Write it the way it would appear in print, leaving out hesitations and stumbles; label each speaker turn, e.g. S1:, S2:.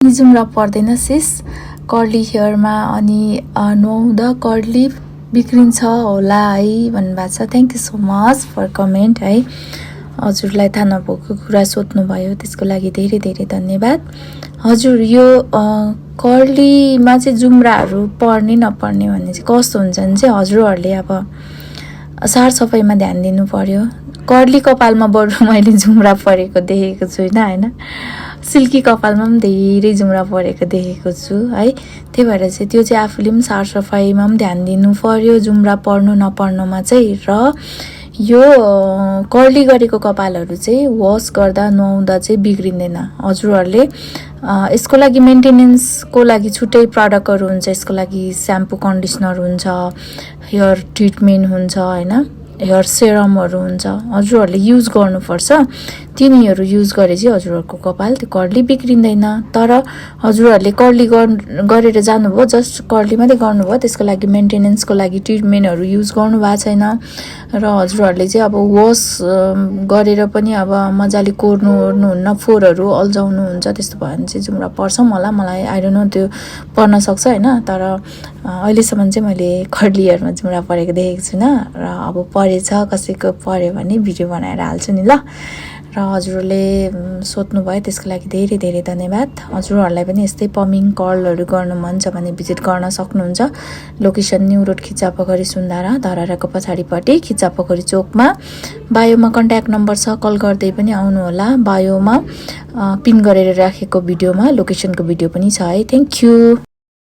S1: पनि जुम्रा पर्दैन cease curly हेयरमा अनि नुहाउँदा कर्ली बिग्रिन्छ होला है भन्नुभएको छ। Thank you so much for comment है। हजुरलाई थाहा नभएको कुरा सोध्नुभयो त्यसको लागि धेरै धेरै धन्यवाद। हजुर यो कर्लीमा चाहिँ जुम्राहरू पर्ने नपर्ने भन्ने चाहिँ कस्तो हुन्छ भने चाहिँ हजुरहरूले अब सारसफाइमा ध्यान दिनु पर्यो। कर्ली कपालमा बरु मैले जुम्रा परेको देखेको छुइनँ होइन, सिल्की कपालमा पनि धेरै जुम्रा परेको देखेको छु है। त्यही भएर चाहिँ त्यो चाहिँ आफूले पनि सारसफाइमा पनि ध्यान दिनु पर्यो जुम्रा पर्नु नपर्नुमा चाहिँ। र यो कर्ली गरेको कपालहरू चाहिँ वास गर्दा नुहाउँदा चाहिँ बिग्रिँदैन। हजुरहरूले यसको लागि मेन्टेनेन्सको लागि छुट्टै प्रडक्टहरू हुन्छ, यसको लागि स्याम्पू कन्डिसनर हुन्छ, हेयर ट्रिटमेन्ट हुन्छ होइन, हेयर सेरमहरू हुन्छ, हजुरहरूले युज गर्नुपर्छ। तिनीहरू युज गरे चाहिँ हजुरहरूको कपाल त्यो कर्ली बिग्रिँदैन। तर हजुरहरूले कर्ली गरेर जानुभयो, जस्ट कर्ली मात्रै गर्नुभयो, त्यसको लागि मेन्टेनेन्सको लागि ट्रिटमेन्टहरू युज गर्नु भएको छैन र हजुरहरूले चाहिँ अब वास गरेर पनि अब मजाले कोर्नु ओर्नुहुन्न, फोहोरहरू अल्झाउनुहुन्छ, त्यस्तो भयो भने चाहिँ जुम्रा पर्छ मलाई आई डोन्ट नो त्यो पर्न सक्छ होइन। तर अहिलेसम्म चाहिँ मैले कर्ली हेयरमा जुम्रा परेको देखेको छुइनँ र अब परेछ कसैको पर्यो भने भिडियो बनाएर हाल्छु नि ल। र हजुरहरूले सोध्नुभयो त्यसको लागि धेरै धेरै धन्यवाद। हजुरहरूलाई पनि यस्तै पमिङ कर्लहरू गर्नु मन छ भने भिजिट गर्न सक्नुहुन्छ। लोकेसन न्यू रोड खिच्चापोखरी सुन्धारा धराराको पछाडिपट्टि खिच्चापोखरी चोकमा। बायोमा कन्ट्याक्ट नम्बर छ, कल गर्दै पनि आउनुहोला। बायोमा पिन गरेर राखेको भिडियोमा लोकेसनको भिडियो पनि छ है। Thank you.